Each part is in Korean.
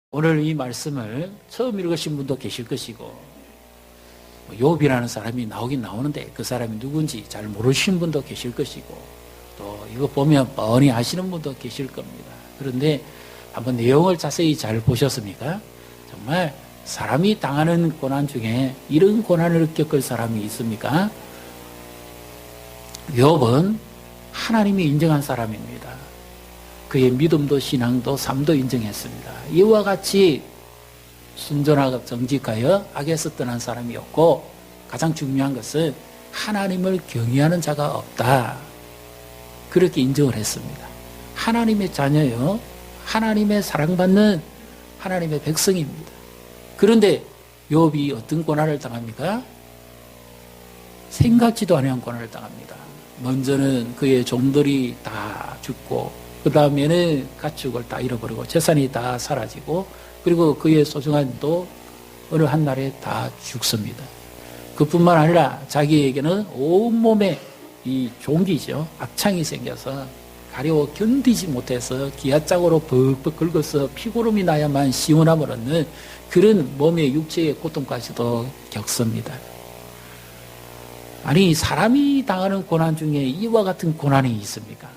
오늘 이 말씀을 처음 읽으신 분도 계실 것이고, 욥이라는 사람이 나오긴 나오는데 그 사람이 누군지 잘 모르시는 분도 계실 것이고, 또 이거 보면 뻔히 아시는 분도 계실 겁니다. 그런데 한번 내용을 자세히 잘 보셨습니까? 정말 사람이 당하는 고난 중에 이런 고난을 겪을 사람이 있습니까? 욥은 하나님이 인정한 사람입니다. 그의 믿음도 신앙도 삶도 인정했습니다. 이와 같이 순전하고 정직하여 악에서 떠난 사람이었고, 가장 중요한 것은 하나님을 경외하는 자가 없다, 그렇게 인정을 했습니다. 하나님의 자녀요, 하나님의 사랑받는 하나님의 백성입니다. 그런데 욥이 어떤 고난을 당합니까? 생각지도 않은 고난을 당합니다. 먼저는 그의 종들이 다 죽고, 그 다음에는 가축을 다 잃어버리고 재산이 다 사라지고, 그리고 그의 소중한도 어느 한날에 다 죽습니다. 그뿐만 아니라 자기에게는 온몸에 이 종기죠, 악창이 생겨서 가려워 견디지 못해서 기아짝으로 벅벅 긁어서 피고름이 나야만 시원함을 얻는 그런 몸의 육체의 고통까지도 겪습니다. 아니, 사람이 당하는 고난 중에 이와 같은 고난이 있습니까?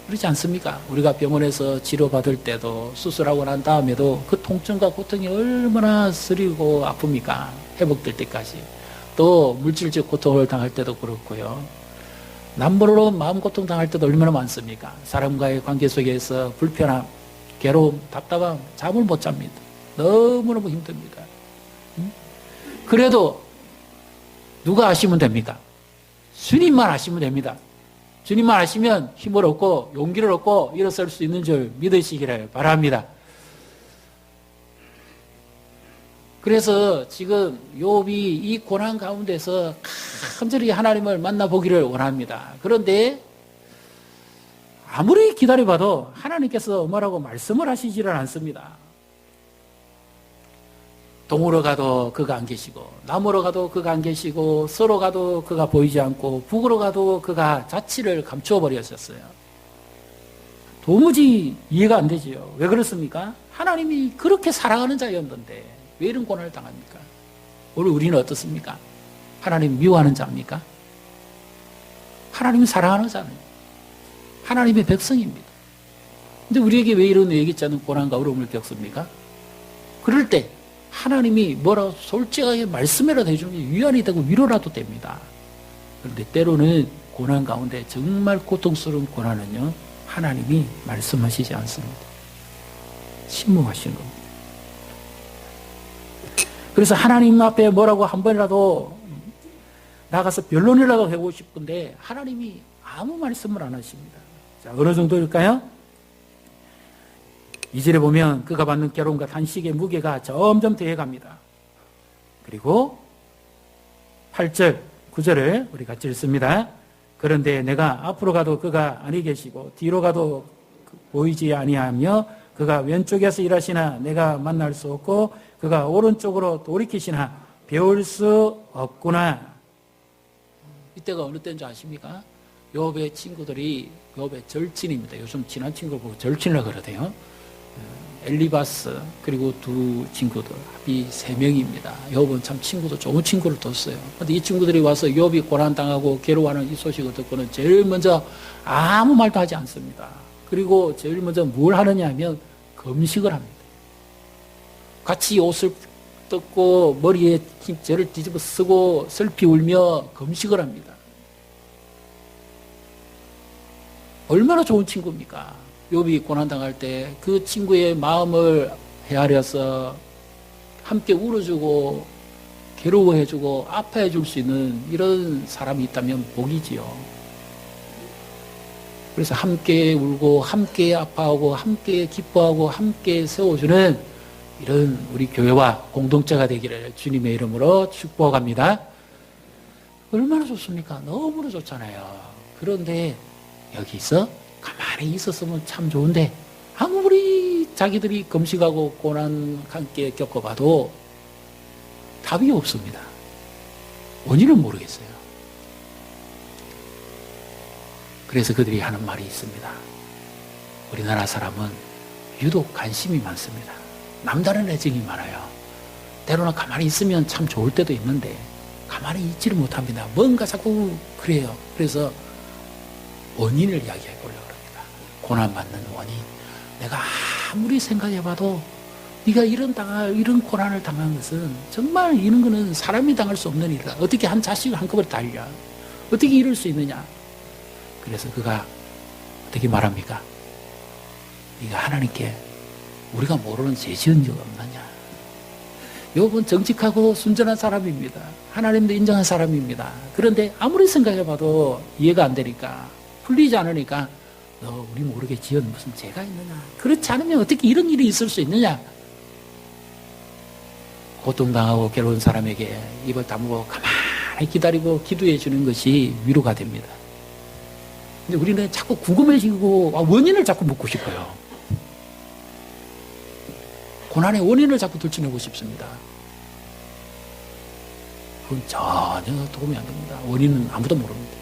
그렇지 않습니까? 우리가 병원에서 치료받을 때도, 수술하고 난 다음에도 그 통증과 고통이 얼마나 쓰리고 아픕니까? 회복될 때까지. 또 물질적 고통을 당할 때도 그렇고요. 남모르로 마음고통 당할 때도 얼마나 많습니까? 사람과의 관계 속에서 불편함, 괴로움, 답답함, 잠을 못 잡니다. 너무너무 힘듭니다. 그래도 누가 아시면 됩니까? 주님만 아시면 됩니다. 주님만 아시면 힘을 얻고 용기를 얻고 일어설 수 있는 줄 믿으시기를 바랍니다. 그래서 지금 욥이 이 고난 가운데서 간절히 하나님을 만나보기를 원합니다. 그런데 아무리 기다려봐도 하나님께서 뭐라고 말씀을 하시지를 않습니다. 동으로 가도 그가 안 계시고, 남으로 가도 그가 안 계시고, 서로 가도 그가 보이지 않고, 북으로 가도 그가 자취를 감추어 버렸었어요. 도무지 이해가 안 되지요. 왜 그렇습니까? 하나님이 그렇게 사랑하는 자였는데 왜 이런 고난을 당합니까? 오늘 우리는 어떻습니까? 하나님 미워하는 자입니까? 하나님이 사랑하는 자는 하나님의 백성입니다. 근데 우리에게 왜 이런 예기치 않은 고난과 어려움을 겪습니까? 그럴 때 하나님이 뭐라고 솔직하게 말씀이라도 해주면 위안이 되고 위로라도 됩니다. 그런데 때로는 고난 가운데 정말 고통스러운 고난은요, 하나님이 말씀하시지 않습니다. 침묵하시는 겁니다. 그래서 하나님 앞에 뭐라고 한 번이라도 나가서 변론이라도 해보고 싶은데 하나님이 아무 말씀을 안 하십니다. 자, 어느 정도일까요? 2절에 보면 그가 받는 괴로움과 탄식의 무게가 점점 더해갑니다. 그리고 8절, 9절을 우리 같이 읽습니다. 그런데 내가 앞으로 가도 그가 아니 계시고 뒤로 가도 보이지 아니하며 그가 왼쪽에서 일하시나 내가 만날 수 없고 그가 오른쪽으로 돌이키시나 배울 수 없구나. 이때가 어느 때인 줄 아십니까? 욥의 친구들이 욥의 절친입니다. 요즘 친한 친구를 보고 절친이라고 그러대요. 엘리바스 그리고 두 친구들 합이 3명입니다. 욥은 참 친구도 좋은 친구를 뒀어요. 그런데 이 친구들이 와서 욥이 고난당하고 괴로워하는 이 소식을 듣고는 제일 먼저 아무 말도 하지 않습니다. 그리고 제일 먼저 뭘 하느냐 하면 금식을 합니다. 같이 옷을 뜯고 머리에 쟤를 뒤집어 쓰고 슬피 울며 금식을 합니다. 얼마나 좋은 친구입니까? 욥이 고난당할 때 그 친구의 마음을 헤아려서 함께 울어주고 괴로워해주고 아파해줄 수 있는 이런 사람이 있다면 복이지요. 그래서 함께 울고 함께 아파하고 함께 기뻐하고 함께 세워주는 이런 우리 교회와 공동체가 되기를 주님의 이름으로 축복합니다. 얼마나 좋습니까? 너무나 좋잖아요. 그런데 여기서 가만히 있었으면 참 좋은데 아무리 자기들이 금식하고 고난 함께 겪어봐도 답이 없습니다. 원인은 모르겠어요. 그래서 그들이 하는 말이 있습니다. 우리나라 사람은 유독 관심이 많습니다. 남다른 애정이 많아요. 때로는 가만히 있으면 참 좋을 때도 있는데 가만히 있지를 못합니다. 뭔가 자꾸 그래요. 그래서 원인을 이야기해 보려고 합니다. 고난받는 원인. 내가 아무리 생각해봐도 네가 이런 고난을 당한 것은 정말 이런 거는 사람이 당할 수 없는 일이다. 어떻게 한 자식을 한꺼번에 달려? 어떻게 이럴 수 있느냐? 그래서 그가 어떻게 말합니까? 네가 하나님께 우리가 모르는 죄 지은 적 없느냐? 욥은 정직하고 순전한 사람입니다. 하나님도 인정한 사람입니다. 그런데 아무리 생각해봐도 이해가 안 되니까 풀리지 않으니까 너 우리 모르게 지은 무슨 죄가 있느냐? 그렇지 않으면 어떻게 이런 일이 있을 수 있느냐? 고통당하고 괴로운 사람에게 입을 다물고 가만히 기다리고 기도해 주는 것이 위로가 됩니다. 근데 우리는 자꾸 궁금해지고 원인을 자꾸 묻고 싶어요. 고난의 원인을 자꾸 들춰내고 싶습니다. 그건 전혀 도움이 안 됩니다. 원인은 아무도 모릅니다.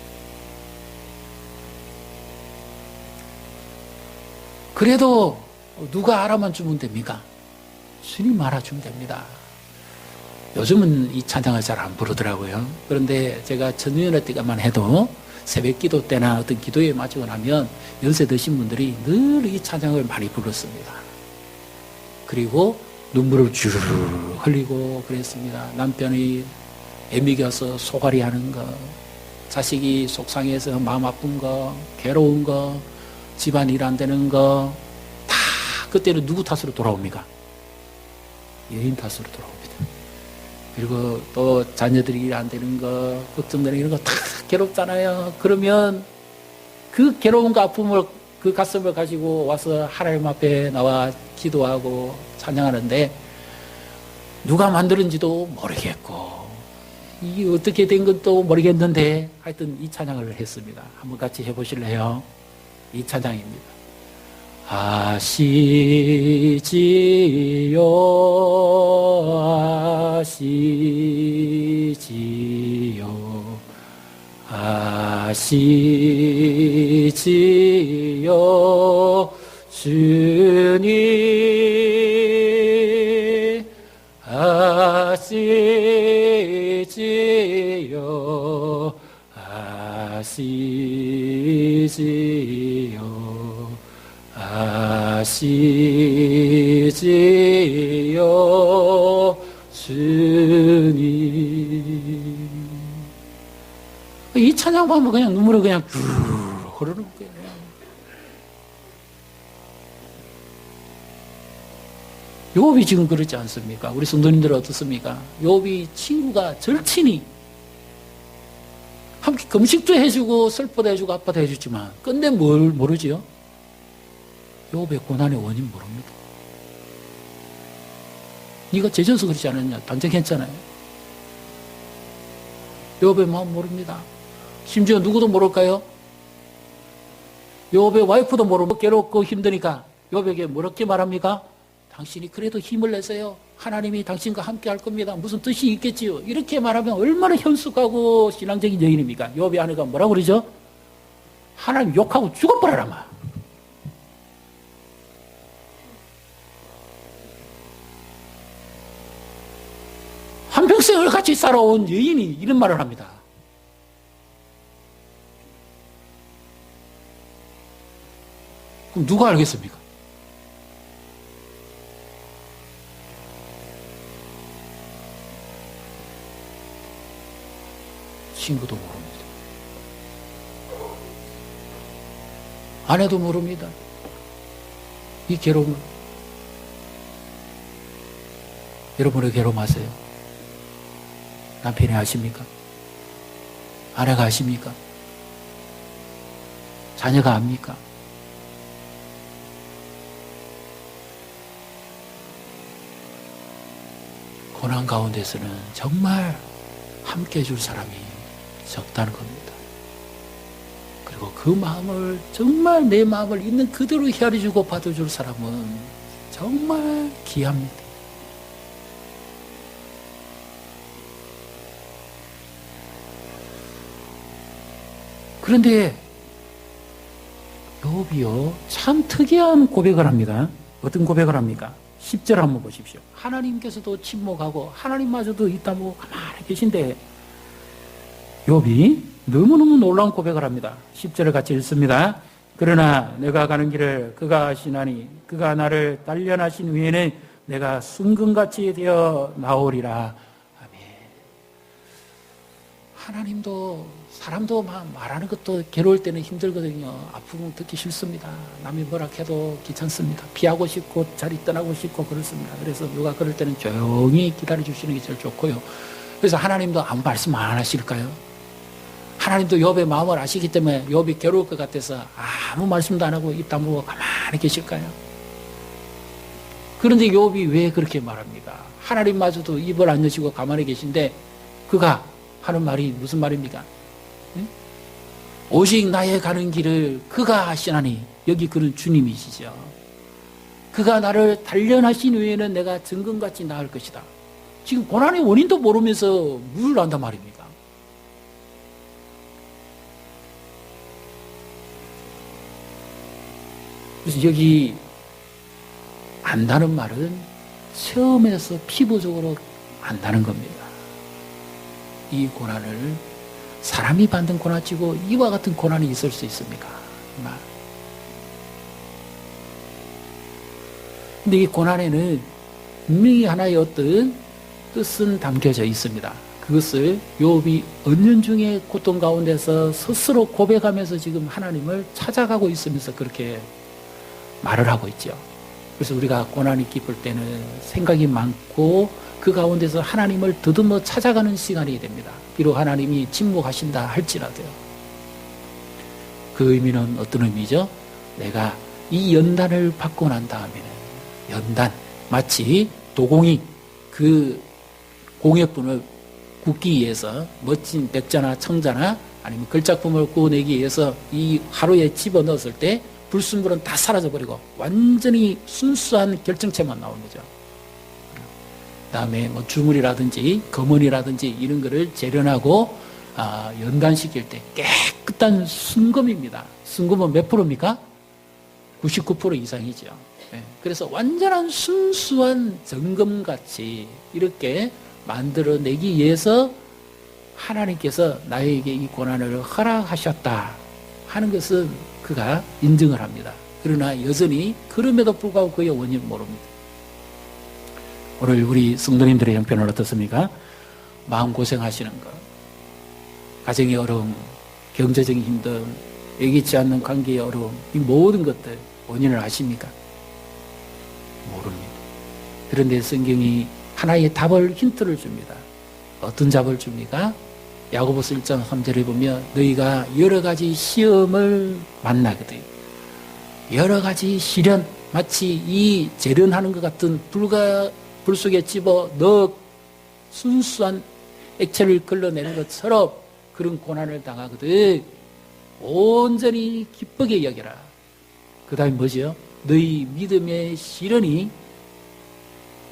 그래도 누가 알아만 주면 됩니까? 주님 알아주면 됩니다. 요즘은 이 찬양을 잘 안 부르더라고요. 그런데 제가 전유연회 때만 해도 새벽 기도 때나 어떤 기도에 마치고 나면 연세 드신 분들이 늘 이 찬양을 많이 불렀습니다. 그리고 눈물을 주르르 흘리고 그랬습니다. 남편이 애미겨서 소갈이 하는 거, 자식이 속상해서 마음 아픈 거, 괴로운 거, 집안 일 안 되는 거, 다 그때는 누구 탓으로 돌아옵니까? 여인 탓으로 돌아옵니다. 그리고 또 자녀들이 일 안 되는 거, 걱정되는 이런 거 다 괴롭잖아요. 그러면 그 괴로움과 아픔을, 그 가슴을 가지고 와서 하나님 앞에 나와 기도하고 찬양하는데 누가 만드는지도 모르겠고 이게 어떻게 된 것도 모르겠는데 하여튼 이 찬양을 했습니다. 한번 같이 해보실래요? 이 찬양입니다. 아시지요 아시지요 아시지요 주님 아시지요 아시지요 아시지요 주님. 이 찬양 보면 그냥 눈물을 그냥 흐르는 거예요. 욥이 지금 그렇지 않습니까? 우리 성도님들 어떻습니까? 욥이 친구가 절친이 함께 금식도 해주고 슬퍼도 해주고 아파도 해주지만 끝내 뭘 모르지요? 욥의 고난의 원인 모릅니다. 네가 죄져서 그렇지 않았냐? 단정했잖아요. 욥의 마음 모릅니다. 심지어 누구도 모를까요? 욥의 와이프도 모르고 괴롭고 힘드니까 욥에게 뭐렇게 말합니까? 당신이 그래도 힘을 내세요. 하나님이 당신과 함께 할 겁니다. 무슨 뜻이 있겠지요. 이렇게 말하면 얼마나 현숙하고 신앙적인 여인입니까? 욥의 아내가 뭐라고 그러죠? 하나님 욕하고 죽어버려라 마. 한평생을 같이 살아온 여인이 이런 말을 합니다. 그럼 누가 알겠습니까? 친구도 모릅니다. 아내도 모릅니다. 이 괴로움을. 여러분의 괴로움 아세요? 남편이 아십니까? 아내가 아십니까? 자녀가 압니까? 고난 가운데서는 정말 함께 해줄 사람이 적다는 겁니다. 그리고 그 마음을 정말 내 마음을 있는 그대로 헤아려주고 받아줄 사람은 정말 귀합니다. 그런데 욥이요 참 특이한 고백을 합니다. 어떤 고백을 합니까? 10절 한번 보십시오. 하나님께서도 침묵하고 하나님마저도 있다고 가만히 계신데 욥이 너무너무 놀라운 고백을 합니다. 10절을 같이 읽습니다. 그러나 내가 가는 길을 그가 아시나니 그가 나를 단련하신 후에는 내가 순금같이 되어 나오리라. 아멘. 하나님도 사람도 말하는 것도 괴로울 때는 힘들거든요. 아프면 듣기 싫습니다. 남이 뭐라 해도 귀찮습니다. 피하고 싶고 자리 떠나고 싶고 그렇습니다. 그래서 누가 그럴 때는 조용히 기다려주시는 게 제일 좋고요. 그래서 하나님도 아무 말씀 안 하실까요? 하나님도 욥의 마음을 아시기 때문에 욥이 괴로울 것 같아서 아무 말씀도 안 하고 입 다물고 가만히 계실까요? 그런데 욥이 왜 그렇게 말합니까? 하나님마저도 입을 안 여시고 가만히 계신데 그가 하는 말이 무슨 말입니까? 응? 오직 나의 가는 길을 그가 하시나니, 여기 그는 주님이시죠. 그가 나를 단련하신 후에는 내가 정금같이 나을 것이다. 지금 고난의 원인도 모르면서 뭘 안단 말입니까? 그래서 여기 안다는 말은 처음에서 피부적으로 안다는 겁니다. 이 고난을 사람이 받는 고난치고 이와 같은 고난이 있을 수 있습니까? 근데 이 고난에는 분명히 하나의 어떤 뜻은 담겨져 있습니다. 그것을 욥이 은연중에 고통 가운데서 스스로 고백하면서 지금 하나님을 찾아가고 있으면서 그렇게 말을 하고 있죠. 그래서 우리가 고난이 깊을 때는 생각이 많고 그 가운데서 하나님을 더듬어 찾아가는 시간이 됩니다. 비록 하나님이 침묵하신다 할지라도요. 그 의미는 어떤 의미죠? 내가 이 연단을 받고 난 다음에는, 연단, 마치 도공이 그 공예품을 굽기 위해서 멋진 백자나 청자나 아니면 글작품을 구워내기 위해서 이 하루에 집어넣었을 때 불순물은 다 사라져버리고 완전히 순수한 결정체만 나오는 거죠. 그 다음에 뭐 주물이라든지 거머니라든지 이런 거를 재련하고 연단시킬 때 깨끗한 순금입니다. 순금은 몇 프로입니까? 99% 이상이죠. 그래서 완전한 순수한 정금같이 이렇게 만들어내기 위해서 하나님께서 나에게 이 고난을 허락하셨다 하는 것은 그가 인정을 합니다. 그러나 여전히 그럼에도 불구하고 그의 원인을 모릅니다. 오늘 우리 성도님들의 형편은 어떻습니까? 마음고생하시는 것, 가정의 어려움, 경제적인 힘듦, 예기치 않는 관계의 어려움, 이 모든 것들 원인을 아십니까? 모릅니다. 그런데 성경이 하나의 답을, 힌트를 줍니다. 어떤 답을 줍니까? 야고보서 1장 3절에 보면 너희가 여러 가지 시험을 만나거든. 여러 가지 시련, 마치 이 재련하는 것 같은 불 속에 집어 넣어 순수한 액체를 걸러내는 것처럼 그런 고난을 당하거든. 온전히 기쁘게 여겨라. 그 다음에 뭐죠? 너희 믿음의 시련이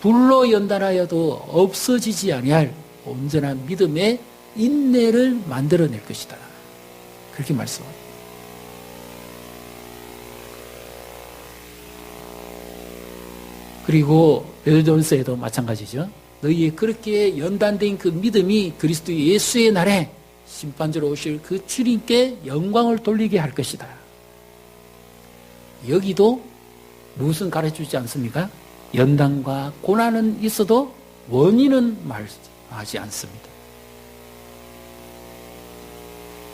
불로 연단하여도 없어지지 아니할 온전한 믿음의 인내를 만들어낼 것이다. 그렇게 말씀합니다. 그리고 베드로전서에도 마찬가지죠. 너희의 그렇게 연단된 그 믿음이 그리스도 예수의 날에 심판주로 오실 그 주님께 영광을 돌리게 할 것이다. 여기도 무엇은 가르쳐주지 않습니까? 연단과 고난은 있어도 원인은 말하지 않습니다.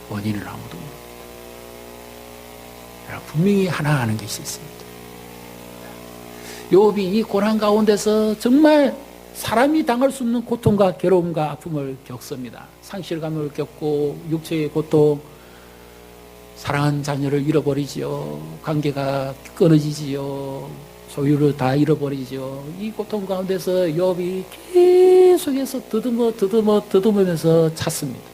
원인을 아무도 모릅니다. 분명히 하나 아는 것이 있습니다. 욥이 이 고난 가운데서 정말 사람이 당할 수 없는 고통과 괴로움과 아픔을 겪습니다. 상실감을 겪고 육체의 고통, 사랑한 자녀를 잃어버리지요. 관계가 끊어지지요. 소유를 다 잃어버리지요. 이 고통 가운데서 욥이 계속해서 더듬으면서 찾습니다.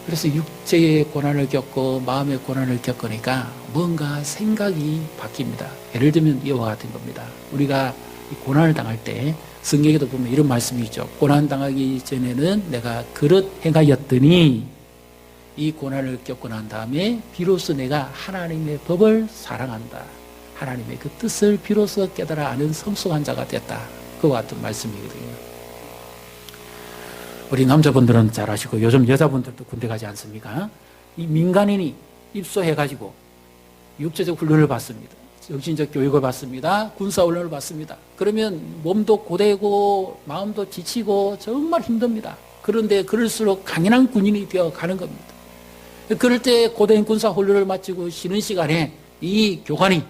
그래서 육체의 고난을 겪고 마음의 고난을 겪으니까 뭔가 생각이 바뀝니다. 예를 들면 이와 같은 겁니다. 우리가 고난을 당할 때 성경에도 보면 이런 말씀이 있죠. 고난 당하기 전에는 내가 그릇 행하였더니 이 고난을 겪고 난 다음에 비로소 내가 하나님의 법을 사랑한다. 하나님의 그 뜻을 비로소 깨달아 아는 성숙한 자가 됐다. 그와 같은 말씀이거든요. 우리 남자분들은 잘 아시고 요즘 여자분들도 군대 가지 않습니까? 이 민간인이 입소해가지고 육체적 훈련을 받습니다. 정신적 교육을 받습니다. 군사훈련을 받습니다. 그러면 몸도 고되고 마음도 지치고 정말 힘듭니다. 그런데 그럴수록 강인한 군인이 되어 가는 겁니다. 그럴 때 고된 군사훈련을 마치고 쉬는 시간에 이 교관이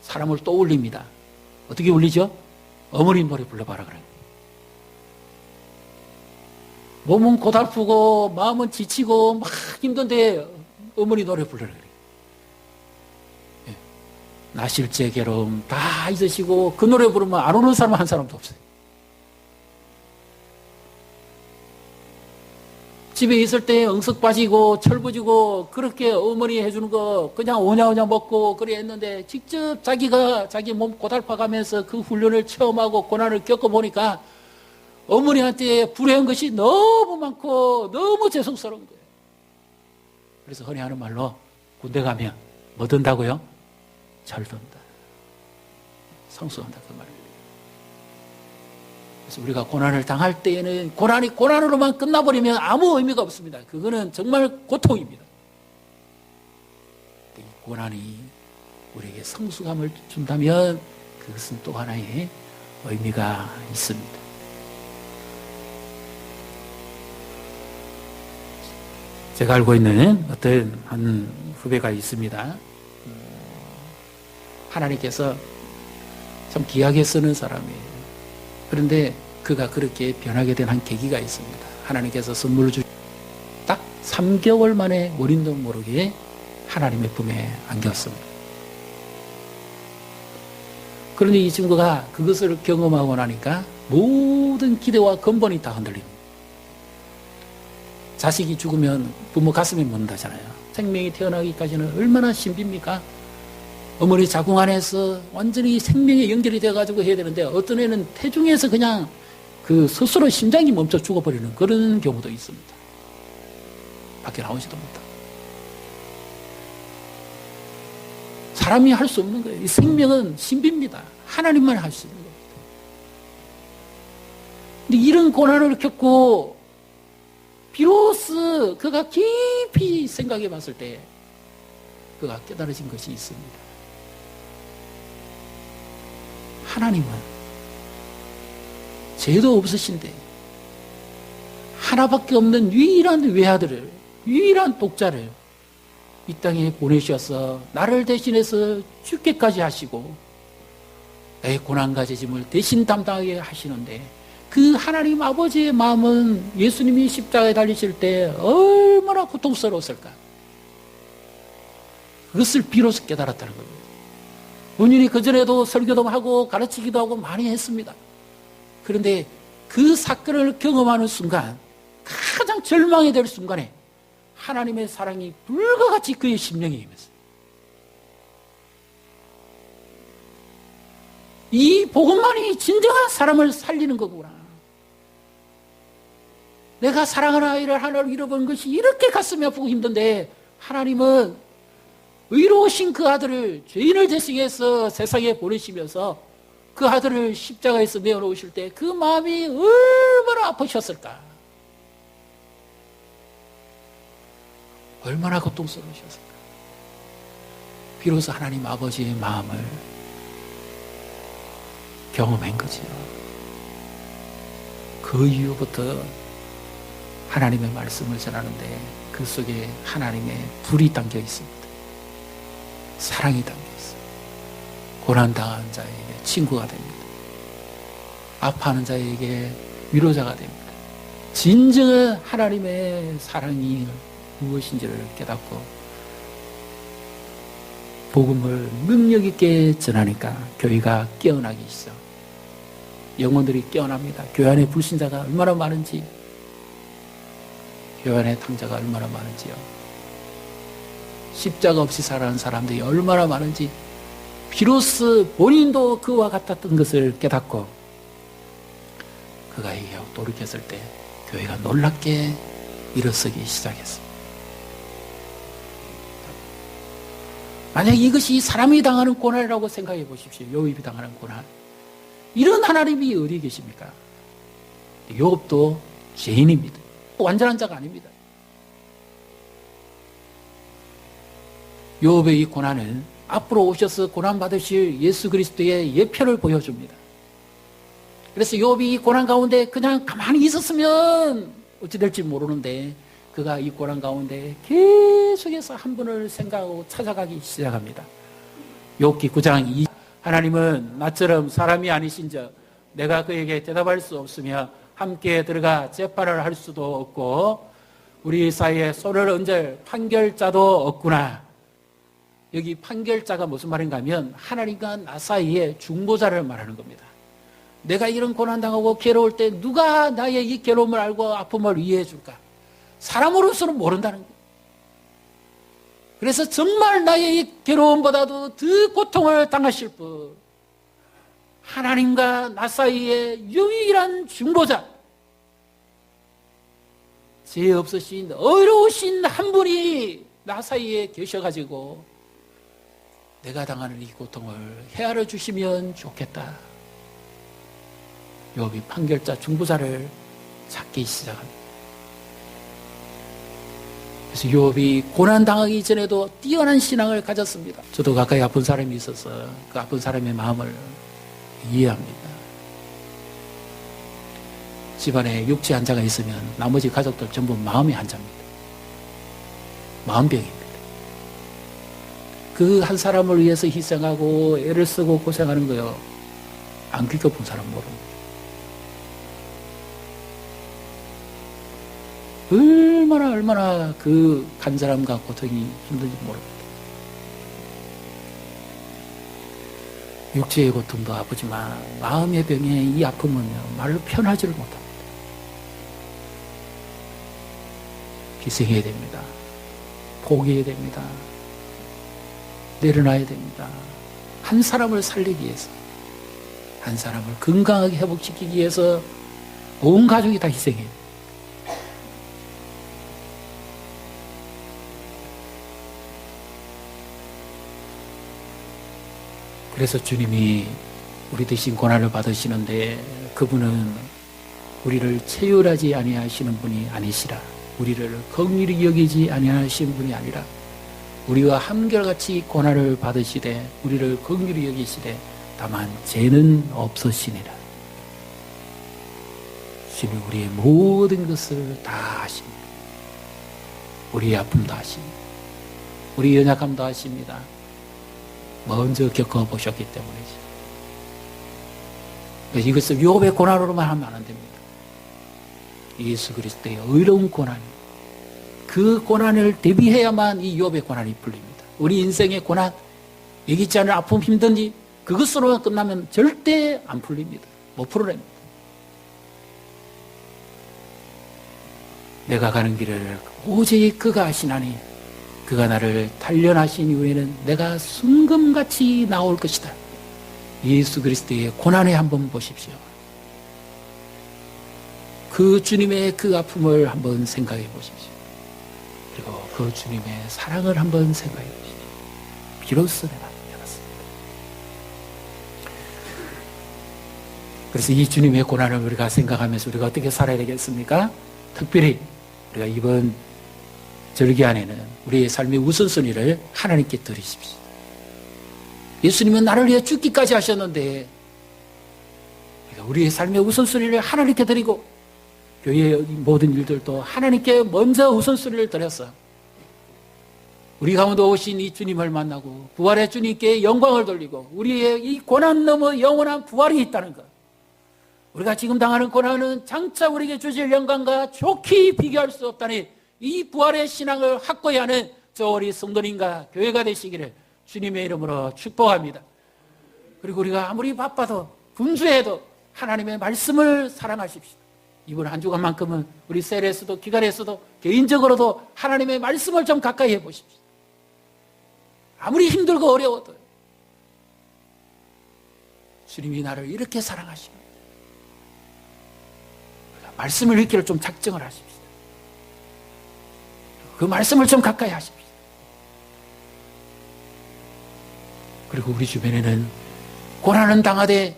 사람을 또 울립니다. 어떻게 울리죠? 어머니 노래 불러봐라 그래요. 몸은 고달프고 마음은 지치고 막 힘든데 어머니 노래 불러라 그래요. 나실제 괴로움 다 잊으시고 그 노래 부르면 안 오는 사람 한 사람도 없어요. 집에 있을 때 응석 빠지고 철부지고 그렇게 어머니 해주는 거 그냥 오냐오냐 먹고 그래 했는데 직접 자기가 자기 몸 고달파가면서 그 훈련을 체험하고 고난을 겪어보니까 어머니한테 불행한 것이 너무 많고 너무 죄송스러운 거예요. 그래서 흔히 하는 말로 군대 가면 뭐 든다고요? 철든다. 성숙한다 그 말입니다. 그래서 우리가 고난을 당할 때에는 고난이 고난으로만 끝나버리면 아무 의미가 없습니다. 그거는 정말 고통입니다. 이 고난이 우리에게 성숙함을 준다면 그것은 또 하나의 의미가 있습니다. 제가 알고 있는 어떤 한 후배가 있습니다. 하나님께서 참 귀하게 쓰는 사람이에요. 그런데 그가 그렇게 변하게 된 한 계기가 있습니다. 하나님께서 선물을 딱 3개월 만에 어린도 모르게 하나님의 품에 안겼습니다. 그런데 이 친구가 그것을 경험하고 나니까 모든 기대와 근본이 다 흔들립니다. 자식이 죽으면 부모 가슴이 묻는다잖아요. 생명이 태어나기까지는 얼마나 신비입니까? 어머니 자궁 안에서 완전히 생명에 연결이 돼가지고 해야 되는데 어떤 애는 태중에서 그냥 그 스스로 심장이 멈춰 죽어버리는 그런 경우도 있습니다. 밖에 나오지도 못하고. 사람이 할 수 없는 거예요. 이 생명은 신비입니다. 하나님만 할 수 있는 겁니다. 근데 이런 고난을 겪고 비로소 그가 깊이 생각해 봤을 때 그가 깨달아진 것이 있습니다. 하나님은 죄도 없으신데 하나밖에 없는 유일한 외아들을, 유일한 독자를 이 땅에 보내셔서 나를 대신해서 죽게까지 하시고 내 고난과 죄짐을 대신 담당하게 하시는데 그 하나님 아버지의 마음은 예수님이 십자가에 달리실 때 얼마나 고통스러웠을까. 그것을 비로소 깨달았다는 겁니다. 본인이 그전에도 설교도 하고 가르치기도 하고 많이 했습니다. 그런데 그 사건을 경험하는 순간, 가장 절망이 될 순간에 하나님의 사랑이 불과 같이 그의 심령에 임했어요. 이 복음만이 진정한 사람을 살리는 거구나. 내가 사랑하는 아이를 하나를 잃어버린 것이 이렇게 가슴이 아프고 힘든데 하나님은 의로우신 그 아들을 죄인을 대신해서 세상에 보내시면서 그 아들을 십자가에서 내어놓으실 때 그 마음이 얼마나 아프셨을까. 얼마나 고통스러우셨을까. 비로소 하나님 아버지의 마음을 경험한 거지요. 그 이후부터 하나님의 말씀을 전하는데 그 속에 하나님의 불이 담겨 있습니다. 사랑이 담겨 있어요. 고난당한 자에게 친구가 됩니다. 아파하는 자에게 위로자가 됩니다. 진정한 하나님의 사랑이 무엇인지를 깨닫고 복음을 능력 있게 전하니까 교회가 깨어나기 시작. 영혼들이 깨어납니다. 교회 안에 불신자가 얼마나 많은지, 교회 안에 탕자가 얼마나 많은지요. 십자가 없이 살아가는 사람들이 얼마나 많은지 비로소 본인도 그와 같았던 것을 깨닫고 그가 돌이켰을 때 교회가 놀랍게 일어서기 시작했습니다. 만약 이것이 사람이 당하는 고난이라고 생각해 보십시오. 욥이 당하는 고난. 이런 하나님이 어디 계십니까? 욥도 죄인입니다. 완전한 자가 아닙니다. 욥의 이 고난은 앞으로 오셔서 고난받으실 예수 그리스도의 예표를 보여줍니다. 그래서 욥이 이 고난 가운데 그냥 가만히 있었으면 어찌 될지 모르는데 그가 이 고난 가운데 계속해서 한 분을 생각하고 찾아가기 시작합니다. 욥기 9장 2 하나님은 나처럼 사람이 아니신즉 내가 그에게 대답할 수 없으며 함께 들어가 재판을 할 수도 없고 우리 사이에 손을 얹을 판결자도 없구나. 여기 판결자가 무슨 말인가 하면 하나님과 나 사이에 중보자를 말하는 겁니다. 내가 이런 고난당하고 괴로울 때 누가 나의 이 괴로움을 알고 아픔을 이해해 줄까? 사람으로서는 모른다는 거예요. 그래서 정말 나의 이 괴로움보다도 더 고통을 당하실 분, 하나님과 나 사이의 유일한 중보자, 죄 없으신 어려우신 한 분이 나 사이에 계셔가지고 내가 당하는 이 고통을 헤아려 주시면 좋겠다. 욥이 판결자 중보자를 찾기 시작합니다. 그래서 욥이 고난당하기 전에도 뛰어난 신앙을 가졌습니다. 저도 가까이 아픈 사람이 있어서 그 아픈 사람의 마음을 이해합니다. 집안에 육체 환자가 있으면 나머지 가족들 전부 마음의 환자입니다. 마음병입니다. 그 한 사람을 위해서 희생하고 애를 쓰고 고생하는 거요. 안 겪어본 사람 모릅니다. 얼마나 그 간절함과 고통이 힘든지 모릅니다. 육체의 고통도 아프지만 마음의 병의 이 아픔은요, 말로 표현하지를 못합니다. 희생해야 됩니다. 포기해야 됩니다. 내려놔야 됩니다. 한 사람을 살리기 위해서, 한 사람을 건강하게 회복시키기 위해서 온 가족이 다 희생해야 됩니다. 그래서 주님이 우리 대신 고난을 받으시는데 그분은 우리를 체휼하지 아니하시는 분이 아니시라. 우리를 긍휼히 여기지 아니하시는 분이 아니라 우리와 한결같이 고난을 받으시되 우리를 긍휼히 여기시되 다만 죄는 없으시니라. 주님 우리의 모든 것을 다 아십니다. 우리의 아픔도 아십니다. 우리의 연약함도 아십니다. 먼저 겪어보셨기 때문이죠. 이것을 욥의 고난으로만 하면 안 됩니다. 예수 그리스도의 의로운 고난, 그 고난을 대비해야만 이 욥의 고난이 풀립니다. 우리 인생의 고난, 예기치 않은 아픔, 힘든 일, 그것으로만 끝나면 절대 안 풀립니다. 못 풀어냅니다. 내가 가는 길을 오직 그가 아시나니 그가 나를 단련하신 이후에는 내가 순금같이 나올 것이다. 예수 그리스도의 고난에 한번 보십시오. 그 주님의 그 아픔을 한번 생각해 보십시오. 그리고 그 주님의 사랑을 한번 생각해 보십시오. 비로소 내가 깨닫습니다. 그래서 이 주님의 고난을 우리가 생각하면서 우리가 어떻게 살아야 되겠습니까? 특별히 우리가 이번 절기안에는 우리의 삶의 우선순위를 하나님께 드리십시오. 예수님은 나를 위해 죽기까지 하셨는데 우리의 삶의 우선순위를 하나님께 드리고 교회의 모든 일들도 하나님께 먼저 우선순위를 드려서 우리 가운데 오신 이 주님을 만나고 부활의 주님께 영광을 돌리고 우리의 이 고난 넘어 영원한 부활이 있다는 것, 우리가 지금 당하는 고난은 장차 우리에게 주실 영광과 좋게 비교할 수 없다니 이 부활의 신앙을 확고히 하는 저 우리 성도님과 교회가 되시기를 주님의 이름으로 축복합니다. 그리고 우리가 아무리 바빠도 분주해도 하나님의 말씀을 사랑하십시오. 이번 한 주간만큼은 우리 셀에서도 기관에서도 개인적으로도 하나님의 말씀을 좀 가까이 해보십시오. 아무리 힘들고 어려워도 주님이 나를 이렇게 사랑하십니다. 말씀을 읽기를 좀 작정을 하십시오. 그 말씀을 좀 가까이 하십시오. 그리고 우리 주변에는 고난은 당하되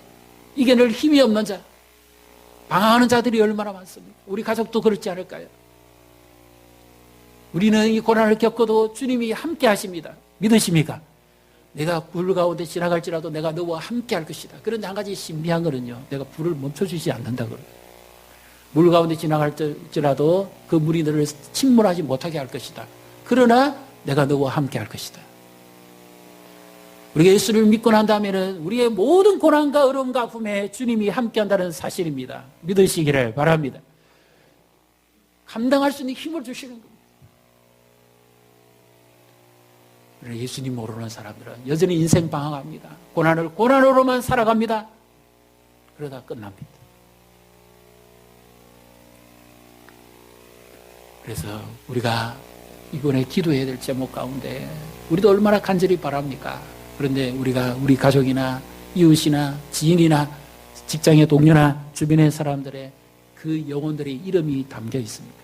이겨낼 힘이 없는 자, 방황하는 자들이 얼마나 많습니까? 우리 가족도 그렇지 않을까요? 우리는 이 고난을 겪어도 주님이 함께 하십니다. 믿으십니까? 내가 불 가운데 지나갈지라도 내가 너와 함께 할 것이다. 그런데 한 가지 신비한 거는요, 내가 불을 멈춰주지 않는다 그래요. 물 가운데 지나갈지라도 그 물이 너를 침몰하지 못하게 할 것이다. 그러나 내가 너와 함께 할 것이다. 우리가 예수를 믿고 난 다음에는 우리의 모든 고난과 어려움과 아픔에 주님이 함께 한다는 사실입니다. 믿으시기를 바랍니다. 감당할 수 있는 힘을 주시는 겁니다. 예수님 모르는 사람들은 여전히 인생 방황합니다. 고난을 고난으로만 살아갑니다. 그러다 끝납니다. 그래서 우리가 이번에 기도해야 될 제목 가운데 우리도 얼마나 간절히 바랍니까? 그런데 우리가 우리 가족이나 이웃이나 지인이나 직장의 동료나 주변의 사람들의 그 영혼들의 이름이 담겨 있습니다.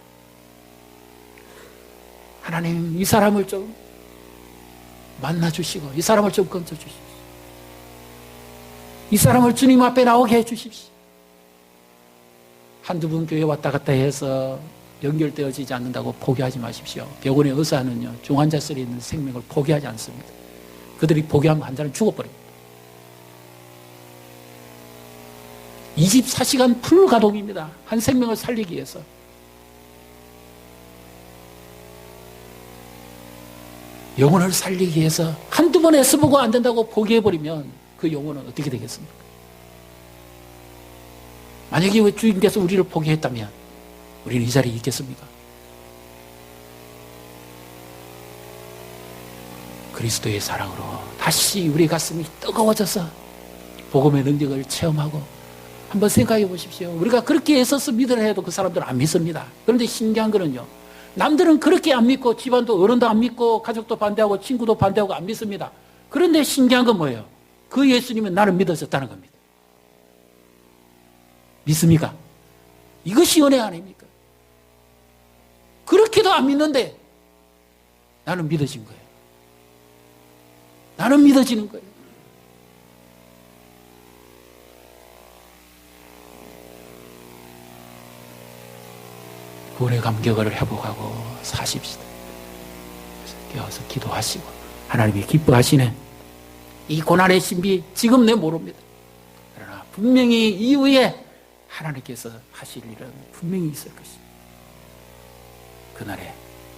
하나님, 이 사람을 좀 만나주시고 이 사람을 좀 건져주십시오. 이 사람을 주님 앞에 나오게 해주십시오. 한두 분 교회 왔다 갔다 해서 연결되어지지 않는다고 포기하지 마십시오. 병원의 의사는요, 중환자실에 있는 생명을 포기하지 않습니다. 그들이 포기하면 환자는 죽어버립니다. 24시간 풀 가동입니다. 한 생명을 살리기 위해서. 영혼을 살리기 위해서 한두 번 애써보고 안 된다고 포기해버리면 그 영혼은 어떻게 되겠습니까? 만약에 주님께서 우리를 포기했다면 우리는 이 자리에 있겠습니까? 그리스도의 사랑으로 다시 우리 가슴이 뜨거워져서 복음의 능력을 체험하고 한번 생각해 보십시오. 우리가 그렇게 애써서 믿으려 해도 그 사람들은 안 믿습니다. 그런데 신기한 거는요, 남들은 그렇게 안 믿고 집안도 어른도 안 믿고 가족도 반대하고 친구도 반대하고 안 믿습니다. 그런데 신기한 건 뭐예요? 그 예수님은 나는 믿어졌다는 겁니다. 믿습니까? 이것이 은혜 아닙니까? 그렇게도 안 믿는데 나는 믿어진 거예요. 나는 믿어지는 거예요. 구원의 감격을 회복하고 사십시다. 깨어서 기도하시고 하나님이 기뻐하시는 이 고난의 신비 지금 내 모릅니다. 그러나 분명히 이후에 하나님께서 하실 일은 분명히 있을 것입니다. 그날에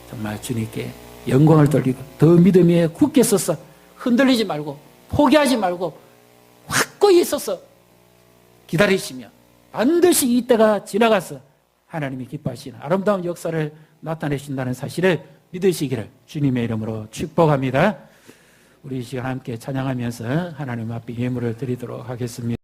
정말 주님께 영광을 돌리고 더 믿음에 굳게 서서 흔들리지 말고 포기하지 말고 확고히 서서 기다리시며 반드시 이때가 지나가서 하나님이 기뻐하시는 아름다운 역사를 나타내신다는 사실을 믿으시기를 주님의 이름으로 축복합니다. 우리 이 시간 함께 찬양하면서 하나님 앞에 예물을 드리도록 하겠습니다.